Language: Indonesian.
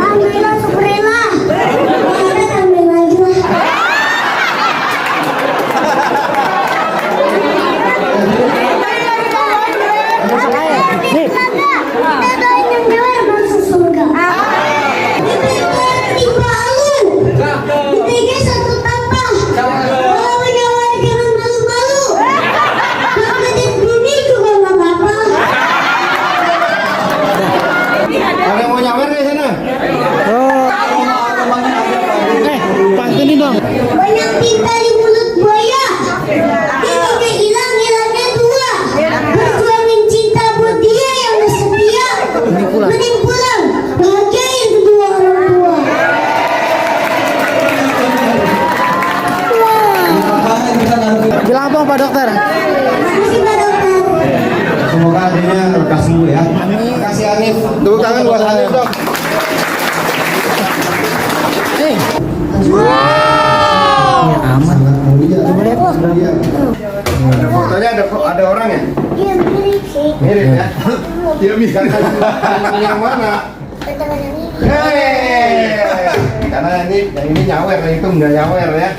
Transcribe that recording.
Alhamdulillah, syukurillah. Ada tambah lagi lah. Kita doain yang jawab masuk surga. Dibangun. Ditinggi satu tapak. Kalau nyawar jangan malu-malu. Kalau di bumi juga nggak apa-apa. Ada yang mau nyawer di sana? Pantunin dong. Banyak tinta di mulut buaya. Hidupnya hilang, hilangnya dua. Berjuangin cinta buat dia yang setia. Mending pulang, bahagiain kedua orang tua. Bilang apa Pak Dokter? Makasih Pak Dokter. Semoga adiknya lekas sembuh ya. Terima kasih Hanif. Tepuk tangan buat Hanif dong. Sangat mulia. Mulia. Fotonya ada orang ya? Iya mirip sih. Mirip ya? Dia mirip. Yang mana? Teman yang ini. Hei, karena yang ini nyawer, yang itu nggak nyawer ya.